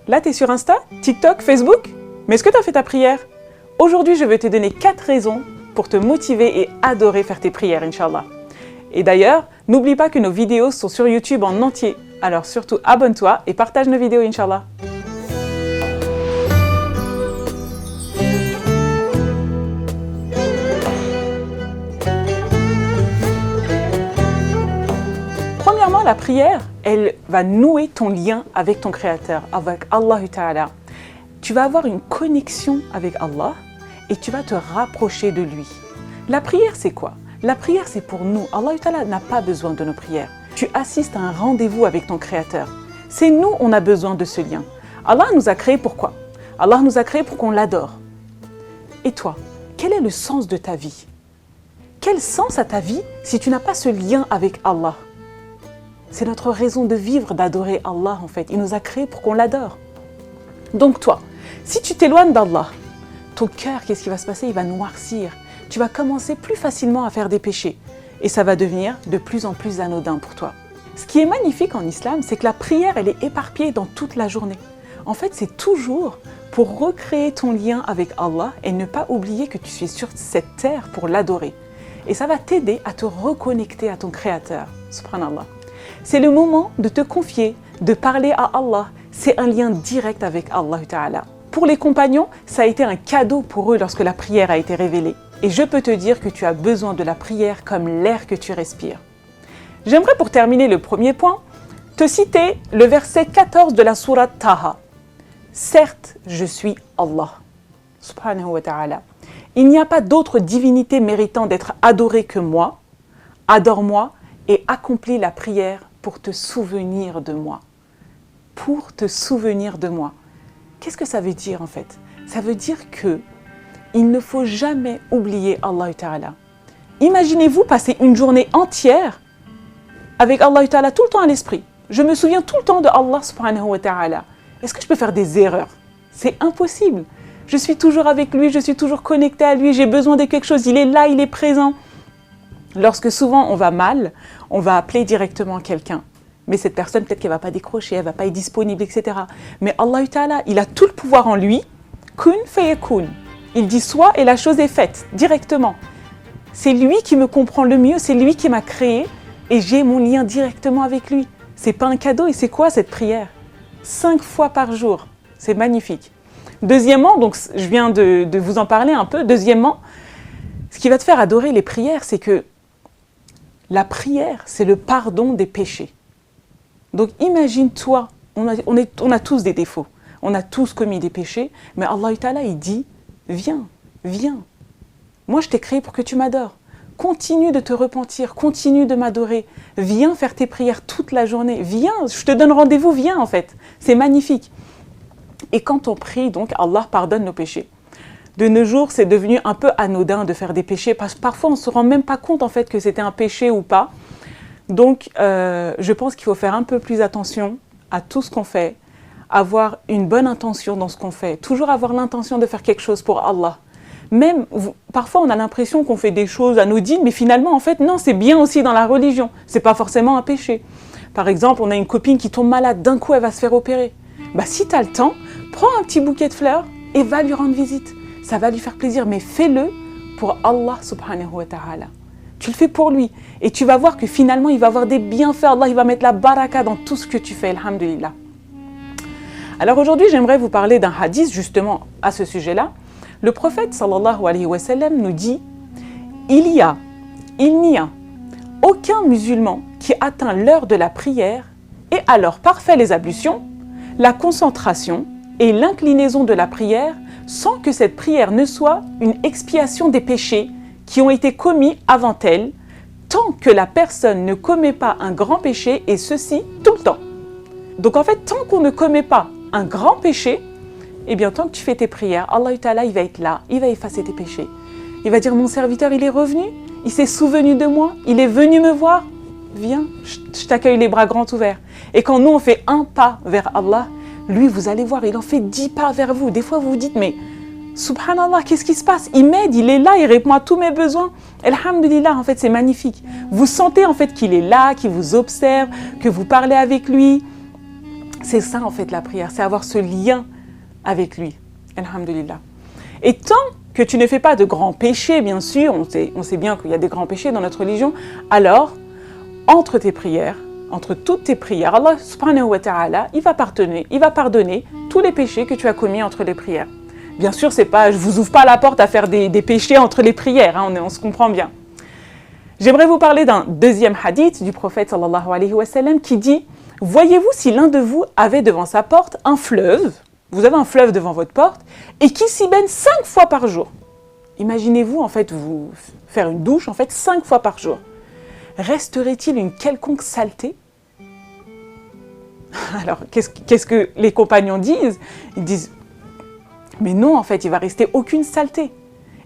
Là, tu es sur Insta, TikTok, Facebook? Mais est-ce que tu as fait ta prière? Aujourd'hui, je vais te donner 4 raisons pour te motiver et adorer faire tes prières, Inch'Allah. Et d'ailleurs, n'oublie pas que nos vidéos sont sur YouTube en entier. Alors surtout, abonne-toi et partage nos vidéos, Inch'Allah. Premièrement, la prière, elle va nouer ton lien avec ton Créateur, avec Allah Ta'ala. Tu vas avoir une connexion avec Allah et tu vas te rapprocher de lui. La prière, c'est quoi? La prière, c'est pour nous. Allah Ta'ala n'a pas besoin de nos prières. Tu assistes à un rendez-vous avec ton Créateur. C'est nous, on a besoin de ce lien. Allah nous a créés pourquoi? Allah nous a créés pour qu'on l'adore. Et toi, quel est le sens de ta vie? Quel sens a ta vie si tu n'as pas ce lien avec Allah? C'est notre raison de vivre, d'adorer Allah en fait. Il nous a créés pour qu'on l'adore. Donc toi, si tu t'éloignes d'Allah, ton cœur, qu'est-ce qui va se passer? Il va noircir. Tu vas commencer plus facilement à faire des péchés. Et ça va devenir de plus en plus anodin pour toi. Ce qui est magnifique en islam, c'est que la prière, elle est éparpillée dans toute la journée. En fait, c'est toujours pour recréer ton lien avec Allah et ne pas oublier que tu es sur cette terre pour l'adorer. Et ça va t'aider à te reconnecter à ton Créateur. Subhanallah. C'est le moment de te confier, de parler à Allah. C'est un lien direct avec Allah Ta'ala. Pour les compagnons, ça a été un cadeau pour eux lorsque la prière a été révélée. Et je peux te dire que tu as besoin de la prière comme l'air que tu respires. J'aimerais pour terminer le premier point, te citer le verset 14 de la sourate Taha. Certes, je suis Allah. Subhanahu wa ta'ala. Il n'y a pas d'autre divinité méritant d'être adorée que moi. Adore-moi et accomplis la prière pour te souvenir de moi. Pour te souvenir de moi. Qu'est-ce que ça veut dire en fait? Ça veut dire que il ne faut jamais oublier Allah Ta'ala. Imaginez-vous passer une journée entière avec Allah Ta'ala tout le temps à l'esprit. Je me souviens tout le temps de Allah Subhanahu wa Ta'ala. Est-ce que je peux faire des erreurs? C'est impossible. Je suis toujours avec lui, je suis toujours connectée à lui, j'ai besoin de quelque chose, il est là, il est présent. Lorsque souvent on va mal, on va appeler directement quelqu'un. Mais cette personne, peut-être qu'elle ne va pas décrocher, elle ne va pas être disponible, etc. Mais Allah Ta'ala, il a tout le pouvoir en lui. Kun fayakun. Il dit soit et la chose est faite, directement. C'est lui qui me comprend le mieux, c'est lui qui m'a créé et j'ai mon lien directement avec lui. C'est pas un cadeau et c'est quoi cette prière? 5 fois par jour, c'est magnifique. Deuxièmement, donc je viens de vous en parler un peu. Deuxièmement, ce qui va te faire adorer les prières, c'est que la prière, c'est le pardon des péchés. Donc imagine-toi, on a tous des défauts, on a tous commis des péchés, mais Allah Ta'ala, il dit, viens, viens. Moi, je t'ai créé pour que tu m'adores. Continue de te repentir, continue de m'adorer. Viens faire tes prières toute la journée. Viens, je te donne rendez-vous, viens en fait. C'est magnifique. Et quand on prie, donc, Allah pardonne nos péchés. De nos jours, c'est devenu un peu anodin de faire des péchés, parce que parfois, on ne se rend même pas compte en fait que c'était un péché ou pas. Donc, je pense qu'il faut faire un peu plus attention à tout ce qu'on fait, avoir une bonne intention dans ce qu'on fait, toujours avoir l'intention de faire quelque chose pour Allah. Même, parfois, on a l'impression qu'on fait des choses anodines, mais finalement, en fait, non, c'est bien aussi dans la religion. C'est pas forcément un péché. Par exemple, on a une copine qui tombe malade, d'un coup, elle va se faire opérer. Bah, si tu as le temps, prends un petit bouquet de fleurs et va lui rendre visite. Ça va lui faire plaisir, mais fais-le pour Allah subhanahu wa ta'ala. Tu le fais pour lui. Et tu vas voir que finalement, il va avoir des bienfaits. Allah, il va mettre la baraka dans tout ce que tu fais. Alhamdulillah. Alors aujourd'hui, j'aimerais vous parler d'un hadith justement à ce sujet-là. Le prophète sallallahu alayhi wa sallam nous dit « Il n'y a aucun musulman qui atteint l'heure de la prière et alors parfait les ablutions, la concentration et l'inclinaison de la prière sans que cette prière ne soit une expiation des péchés qui ont été commis avant elle, tant que la personne ne commet pas un grand péché, et ceci tout le temps. » Donc en fait, tant qu'on ne commet pas un grand péché, eh bien tant que tu fais tes prières, Allah Ta'ala, il va être là, il va effacer tes péchés. Il va dire, mon serviteur, il est revenu, il s'est souvenu de moi, il est venu me voir, viens, je t'accueille les bras grands ouverts. Et quand nous, on fait un pas vers Allah, lui, vous allez voir, il en fait 10 pas vers vous. Des fois, vous vous dites, mais subhanallah, qu'est-ce qui se passe? Il m'aide, il est là, il répond à tous mes besoins. Alhamdulillah, en fait, c'est magnifique. Vous sentez en fait qu'il est là, qu'il vous observe, que vous parlez avec lui. C'est ça en fait la prière, c'est avoir ce lien avec lui. Alhamdulillah. Et tant que tu ne fais pas de grands péchés, bien sûr, on sait bien qu'il y a des grands péchés dans notre religion, alors entre tes prières, entre toutes tes prières, Allah subhanahu wa ta'ala, il va pardonner tous les péchés que tu as commis entre les prières. Bien sûr, c'est pas, je vous ouvre pas la porte à faire des péchés entre les prières, hein, on se comprend bien. J'aimerais vous parler d'un deuxième hadith du prophète sallallahu alayhi wa sallam qui dit « Voyez-vous si l'un de vous avait devant sa porte un fleuve, vous avez un fleuve devant votre porte, et qui s'y baigne 5 fois par jour. Imaginez-vous en fait vous faire une douche en fait 5 fois par jour. Resterait-il une quelconque saleté ?» Alors, qu'est-ce que les compagnons disent? Ils disent « Mais non, en fait, il va rester aucune saleté. »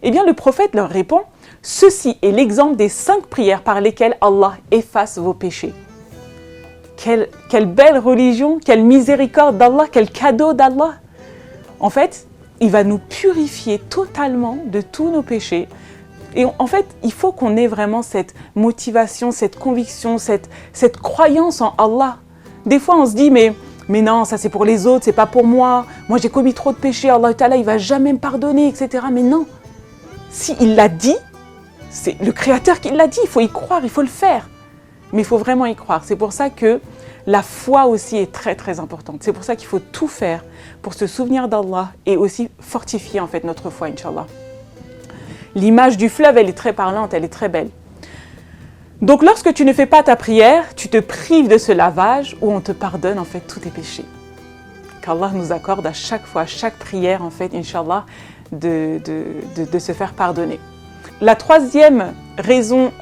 Eh bien, le prophète leur répond « Ceci est l'exemple des 5 prières par lesquelles Allah efface vos péchés. » Quelle belle religion, quelle miséricorde d'Allah, quel cadeau d'Allah. En fait, il va nous purifier totalement de tous nos péchés. Et en fait, il faut qu'on ait vraiment cette motivation, cette conviction, cette croyance en Allah. Des fois, on se dit, mais non, ça c'est pour les autres, c'est pas pour moi. Moi, j'ai commis trop de péchés, Allah Ta'ala, il va jamais me pardonner, etc. Mais non, si il l'a dit, c'est le Créateur qui l'a dit, il faut y croire, il faut le faire. Mais il faut vraiment y croire. C'est pour ça que la foi aussi est très très importante. C'est pour ça qu'il faut tout faire pour se souvenir d'Allah et aussi fortifier en fait notre foi, Inch'Allah. L'image du fleuve, elle est très parlante, elle est très belle. Donc lorsque tu ne fais pas ta prière, tu te prives de ce lavage où on te pardonne en fait tous tes péchés. Qu'Allah nous accorde à chaque fois, à chaque prière en fait, Inch'Allah, de se faire pardonner. La troisième raison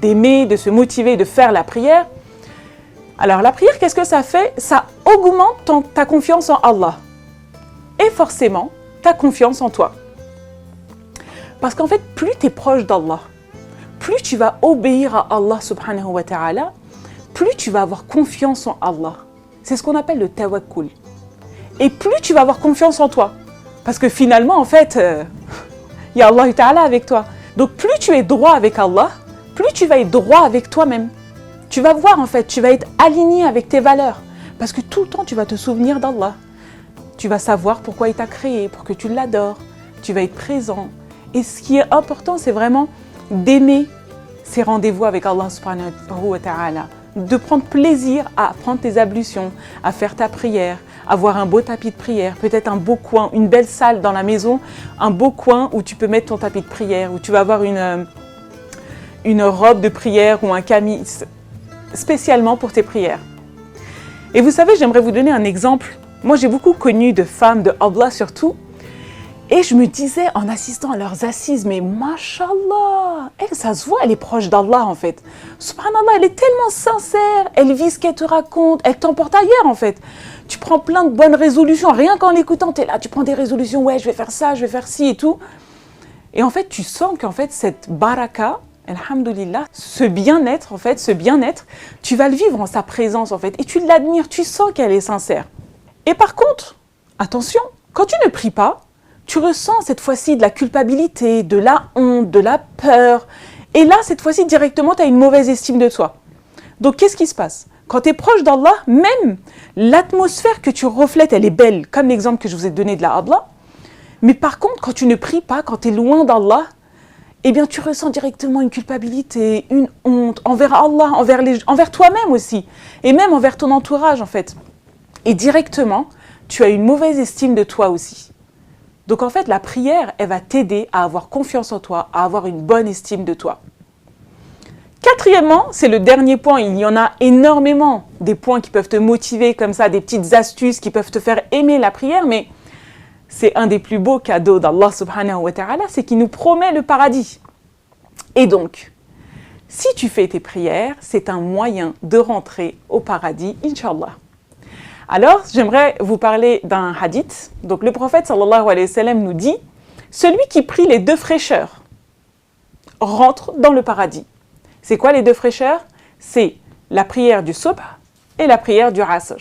d'aimer, de se motiver, de faire la prière, alors la prière, qu'est-ce que ça fait? Ça augmente ta confiance en Allah et forcément ta confiance en toi. Parce qu'en fait, plus tu es proche d'Allah, plus tu vas obéir à Allah subhanahu wa ta'ala, plus tu vas avoir confiance en Allah. C'est ce qu'on appelle le tawakkul. Et plus tu vas avoir confiance en toi. Parce que finalement, en fait, il y a Allah ta'ala avec toi. Donc plus tu es droit avec Allah, plus tu vas être droit avec toi-même. Tu vas voir en fait, tu vas être aligné avec tes valeurs. Parce que tout le temps, tu vas te souvenir d'Allah. Tu vas savoir pourquoi il t'a créé, pour que tu l'adores. Tu vas être présent. Et ce qui est important, c'est vraiment d'aimer ces rendez-vous avec Allah subhanahu wa ta'ala. De prendre plaisir à prendre tes ablutions, à faire ta prière, avoir un beau tapis de prière, peut-être un beau coin, une belle salle dans la maison, un beau coin où tu peux mettre ton tapis de prière, où tu vas avoir une robe de prière ou un camis spécialement pour tes prières. Et vous savez, j'aimerais vous donner un exemple. Moi, j'ai beaucoup connu de femmes de Allah surtout, et je me disais en assistant à leurs assises, mais mashallah, elle, ça se voit, elle est proche d'Allah en fait. Subhanallah, elle est tellement sincère, elle vit ce qu'elle te raconte, elle t'emporte ailleurs en fait. Tu prends plein de bonnes résolutions, rien qu'en l'écoutant, tu es là, tu prends des résolutions, ouais, je vais faire ça, je vais faire ci et tout. Et en fait, tu sens qu'en fait, cette baraka, alhamdulillah, ce bien-être en fait, tu vas le vivre en sa présence en fait, et tu l'admires, tu sens qu'elle est sincère. Et par contre, attention, quand tu ne pries pas, tu ressens cette fois-ci de la culpabilité, de la honte, de la peur. Et là, cette fois-ci, directement, tu as une mauvaise estime de toi. Donc, qu'est-ce qui se passe? Quand tu es proche d'Allah, même l'atmosphère que tu reflètes, elle est belle, comme l'exemple que je vous ai donné de la Hadla. Mais par contre, quand tu ne pries pas, quand tu es loin d'Allah, eh bien, tu ressens directement une culpabilité, une honte envers Allah, envers toi-même aussi, et même envers ton entourage, en fait. Et directement, tu as une mauvaise estime de toi aussi. Donc en fait, la prière, elle va t'aider à avoir confiance en toi, à avoir une bonne estime de toi. Quatrièmement, c'est le dernier point, il y en a énormément, des points qui peuvent te motiver comme ça, des petites astuces qui peuvent te faire aimer la prière, mais c'est un des plus beaux cadeaux d'Allah subhanahu wa ta'ala, c'est qu'il nous promet le paradis. Et donc, si tu fais tes prières, c'est un moyen de rentrer au paradis, Inch'Allah. Alors, j'aimerais vous parler d'un hadith. Donc, le prophète sallallahu alayhi wa sallam nous dit « Celui qui prie les 2 fraîcheurs rentre dans le paradis. » C'est quoi les 2 fraîcheurs? C'est la prière du subh et la prière du asr.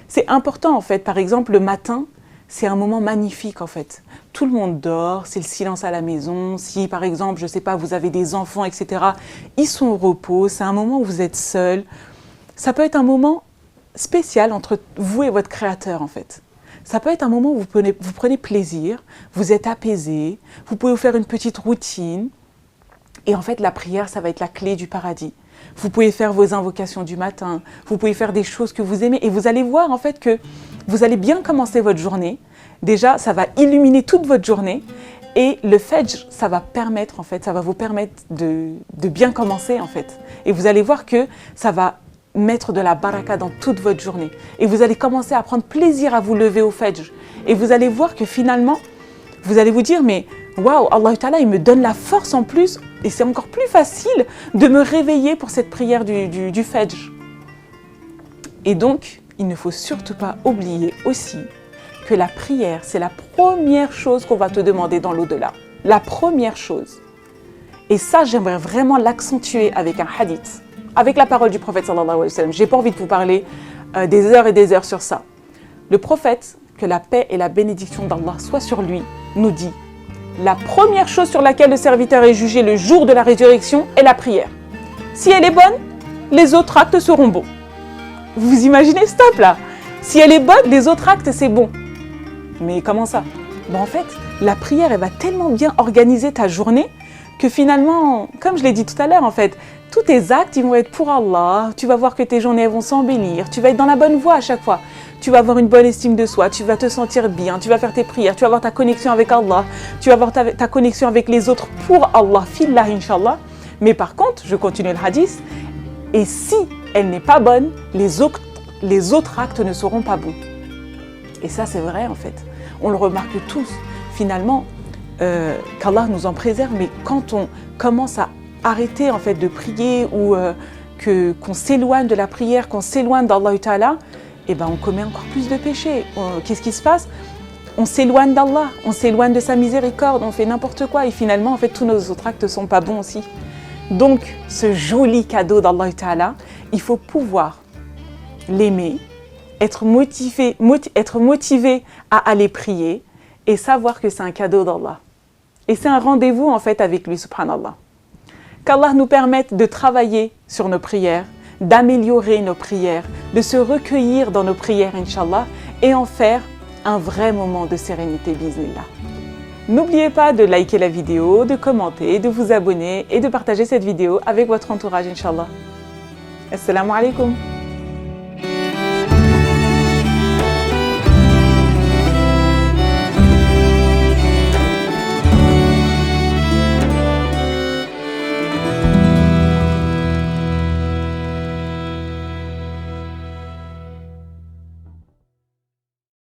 C'est important en fait. Par exemple, le matin, c'est un moment magnifique en fait. Tout le monde dort, c'est le silence à la maison. Si par exemple, je ne sais pas, vous avez des enfants, etc., ils sont au repos. C'est un moment où vous êtes seul. Ça peut être un moment spécial entre vous et votre Créateur en fait. Ça peut être un moment où vous prenez plaisir, vous êtes apaisé, vous pouvez vous faire une petite routine. Et en fait, la prière, ça va être la clé du paradis. Vous pouvez faire vos invocations du matin, vous pouvez faire des choses que vous aimez et vous allez voir en fait que vous allez bien commencer votre journée. Déjà, ça va illuminer toute votre journée et le Fajr, ça va vous permettre de bien commencer en fait. Et vous allez voir que ça va mettre de la baraka dans toute votre journée. Et vous allez commencer à prendre plaisir à vous lever au Fajr. Et vous allez voir que finalement, vous allez vous dire, mais waouh, Allah Ta'ala, il me donne la force en plus. Et c'est encore plus facile de me réveiller pour cette prière du Fajr. Et donc, il ne faut surtout pas oublier aussi que la prière, c'est la première chose qu'on va te demander dans l'au-delà. La première chose. Et ça, j'aimerais vraiment l'accentuer avec un hadith, avec la parole du prophète sallallahu alayhi wa sallam. J'ai pas envie de vous parler des heures et des heures sur ça. Le prophète, que la paix et la bénédiction d'Allah soient sur lui, nous dit: la première chose sur laquelle le serviteur est jugé le jour de la résurrection est la prière. Si elle est bonne, les autres actes seront bons. Vous imaginez, stop là. Si elle est bonne, les autres actes, c'est bon. Mais comment ça? En fait, la prière, elle va tellement bien organiser ta journée que finalement, comme je l'ai dit tout à l'heure, en fait, tous tes actes, ils vont être pour Allah. Tu vas voir que tes journées vont s'embellir. Tu vas être dans la bonne voie à chaque fois. Tu vas avoir une bonne estime de soi. Tu vas te sentir bien. Tu vas faire tes prières. Tu vas avoir ta connexion avec Allah. Tu vas avoir ta connexion avec les autres pour Allah. Fillah, Inch'Allah. Mais par contre, je continue le hadith. Et si elle n'est pas bonne, les autres actes ne seront pas bons. Et ça, c'est vrai, en fait. On le remarque tous. Finalement, qu'Allah nous en préserve. Mais quand on commence à arrêter en fait de prier ou qu'on s'éloigne de la prière, qu'on s'éloigne d'Allah Ta'ala, on commet encore plus de péchés. Qu'est-ce qui se passe? On s'éloigne d'Allah, on s'éloigne de sa miséricorde, on fait n'importe quoi et finalement en fait tous nos autres actes ne sont pas bons aussi. Donc ce joli cadeau d'Allah Ta'ala, il faut pouvoir l'aimer, être motivé à aller prier et savoir que c'est un cadeau d'Allah. Et c'est un rendez-vous en fait avec lui, subhanallah. Qu'Allah nous permette de travailler sur nos prières, d'améliorer nos prières, de se recueillir dans nos prières, Inch'Allah, et en faire un vrai moment de sérénité, bismillah. N'oubliez pas de liker la vidéo, de commenter, de vous abonner et de partager cette vidéo avec votre entourage, Inch'Allah. Assalamu alaikum.